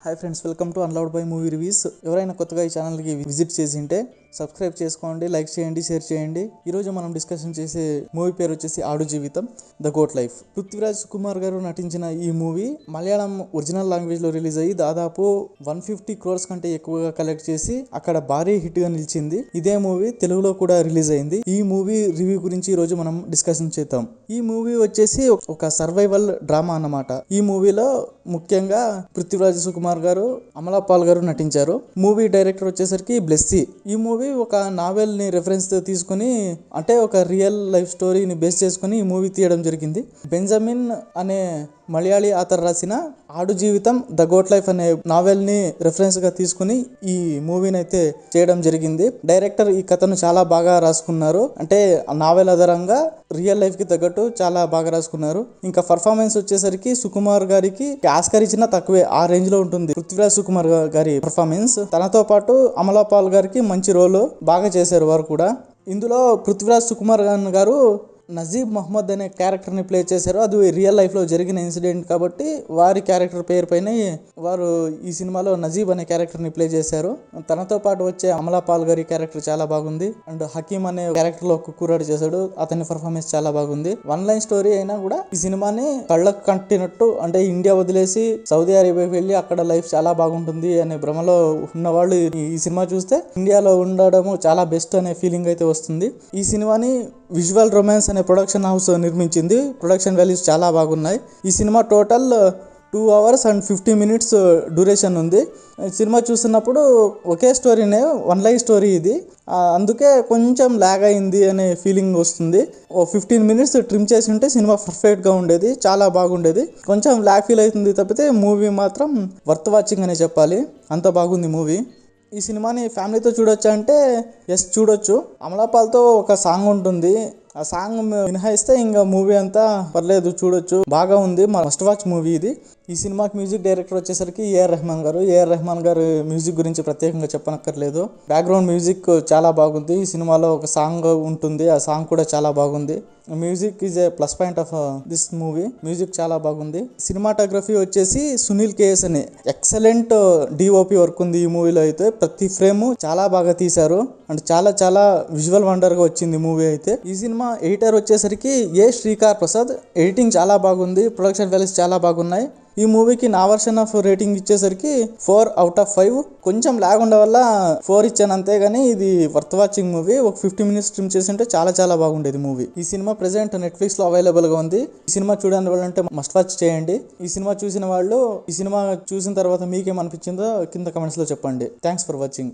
Hi friends, welcome to unload by movie reviews. ఎవరైనా కొత్తగా ఈ ఛానల్కి విజిట్ చేసి ఉంటే సబ్స్క్రైబ్ చేసుకోండి, లైక్ చేయండి, షేర్ చేయండి. ఈరోజు మనం డిస్కషన్ చేసే మూవీ పేరు వచ్చేసి Aadu Jeevitham, the goat life. Prithviraj Kumar గారు నటించిన ఈ మూవీ మలయాళం ఒరిజినల్ లాంగ్వేజ్లో రిలీజ్ అయ్యి దాదాపు 150 crores కంటే ఎక్కువగా కలెక్ట్ చేసి అక్కడ భారీ హిట్గా నిలిచింది. ఇదే మూవీ తెలుగులో కూడా రిలీజ్ అయింది. ఈ మూవీ రివ్యూ గురించి ఈరోజు మనం డిస్కషన్ చేద్దాం. ఈ మూవీ వచ్చేసి ఒక సర్వైవల్ డ్రామా అన్నమాట. ఈ మూవీలో ముఖ్యంగా పృథ్వీరాజ్ సుకుమార్ గారు, అమలా పాల్ గారు నటించారు. మూవీ డైరెక్టర్ వచ్చేసరికి బ్లెస్సీ. ఈ మూవీ ఒక నావెల్ ని రెఫరెన్స్ తీసుకుని, అంటే ఒక రియల్ లైఫ్ స్టోరీని బేస్ చేసుకుని ఈ మూవీ తీయడం జరిగింది. బెంజమిన్ అనే మలయాళీ ఆథర్ రాసిన ఆడు జీవితం, ద గోట్ లైఫ్ అనే నావెల్ ని రెఫరెన్స్ గా తీసుకుని ఈ మూవీని అయితే చేయడం జరిగింది. డైరెక్టర్ ఈ కథను చాలా బాగా రాసుకున్నారు. అంటే నావెల్ ఆధారంగా రియల్ లైఫ్ కి తగ్గట్టు చాలా బాగా రాసుకున్నారు. ఇంకా పర్ఫార్మెన్స్ వచ్చేసరికి సుకుమార్ గారికి ఆస్కార్ ఇచ్చినా తక్కువే, ఆ రేంజ్ లో ఉంటుంది పృథ్వీరాజ్ సుకుమార్ గారి పర్ఫార్మెన్స్. తనతో పాటు అమలా పాల్ గారికి మంచి రోల్ బాగా చేశారు వారు కూడా. ఇందులో పృథ్వీరాజ్ సుకుమార్ గారు నజీబ్ మహమ్మద్ అనే క్యారెక్టర్ని ప్లే చేశారు. అది రియల్ లైఫ్లో జరిగిన ఇన్సిడెంట్ కాబట్టి వారి క్యారెక్టర్ పేరు పైన వారు ఈ సినిమాలో నజీబ్ అనే క్యారెక్టర్ని ప్లే చేశారు. తనతో పాటు వచ్చే అమలా పాల్ గారి క్యారెక్టర్ చాలా బాగుంది. అండ్ హకీమ్ అనే క్యారెక్టర్లో ఒక కుర్రాడు చేశాడు, అతని పర్ఫార్మెన్స్ చాలా బాగుంది. వన్ లైన్ స్టోరీ అయినా కూడా ఈ సినిమాని కళ్ళకు కట్టినట్టు, అంటే ఇండియా వదిలేసి సౌదీ అరేబియాకి వెళ్ళి అక్కడ లైఫ్ చాలా బాగుంటుంది అనే భ్రమలో ఉన్నవాళ్ళు ఈ సినిమా చూస్తే ఇండియాలో ఉండడము చాలా బెస్ట్ అనే ఫీలింగ్ అయితే వస్తుంది. ఈ సినిమాని విజువల్ రొమాన్స్ అనే ప్రొడక్షన్ హౌస్ నిర్మించింది. ప్రొడక్షన్ వాల్యూస్ చాలా బాగున్నాయి. ఈ cinema total 2 hours and 50 minutes duration ఉంది. సినిమా చూస్తున్నప్పుడు ఒకే స్టోరీనే, వన్ లైన్ స్టోరీ ఇది, అందుకే కొంచెం లాగ్ అయింది అనే ఫీలింగ్ వస్తుంది. 15 minutes ట్రిమ్ చేసి ఉంటే సినిమా పర్ఫెక్ట్గా ఉండేది, చాలా బాగుండేది. కొంచెం లాగ్ ఫీల్ అవుతుంది తప్పితే మూవీ మాత్రం వర్త్ వాచింగ్ అనే చెప్పాలి, అంత బాగుంది మూవీ. ఈ సినిమాని ఫ్యామిలీతో చూడొచ్చా అంటే ఎస్, చూడొచ్చు. అమలాపాల్తో ఒక సాంగ్ ఉంటుంది, ఆ సాంగ్ మినహాయిస్తే ఇంకా మూవీ అంతా పర్లేదు, చూడొచ్చు, బాగా ఉంది. మస్ట్ వాచ్ మూవీ ఇది. ఈ సినిమాకి మ్యూజిక్ డైరెక్టర్ వచ్చేసరికి ఏఆర్ రెహమాన్ గారు. ఏఆర్ రెహమాన్ గారు మ్యూజిక్ గురించి ప్రత్యేకంగా చెప్పనక్కర్లేదు. బ్యాక్గ్రౌండ్ మ్యూజిక్ చాలా బాగుంది. ఈ సినిమాలో ఒక సాంగ్ ఉంటుంది, ఆ సాంగ్ కూడా చాలా బాగుంది. Music is a plus point of this movie. Music చాలా బాగుంది. సినిమాటోగ్రఫీ వచ్చేసి సునీల్ కేఎస్ అని ఎక్సలెంట్ డిఓపి వర్క్ ఉంది ఈ మూవీలో. అయితే ప్రతి ఫ్రేమ్ చాలా బాగా తీశారు అండ్ చాలా చాలా విజువల్ వండర్ గా వచ్చింది మూవీ అయితే. ఈ సినిమా ఎడిటర్ వచ్చేసరికి ఏ శ్రీకార్ ప్రసాద్. ఎడిటింగ్ చాలా బాగుంది, ప్రొడక్షన్ వాల్యూస్ చాలా బాగున్నాయి. ఈ మూవీకి నా వర్షన్ ఆఫ్ రేటింగ్ ఇచ్చేసరికి 4 out of 5. కొంచెం లాగ్ ఉండే వల్ల 4 ఇచ్చాను, అంతేగాని ఇది వర్త్ వాచింగ్ మూవీ. ఒక 50 minutes ట్రిమ్ చేసి ఉంటే చాలా చాలా బాగుండేది మూవీ. ఈ సినిమా ప్రెసెంట్ నెట్ఫ్లిక్స్ లో అవైలబుల్ గా ఉంది. ఈ సినిమా చూడని వాళ్ళంటే మస్ట్ వాచ్ చేయండి. ఈ సినిమా చూసిన వాళ్ళు ఈ సినిమా చూసిన తర్వాత మీకేమనిపించిందో కింద కమెంట్స్ లో చెప్పండి. Thanks for watching.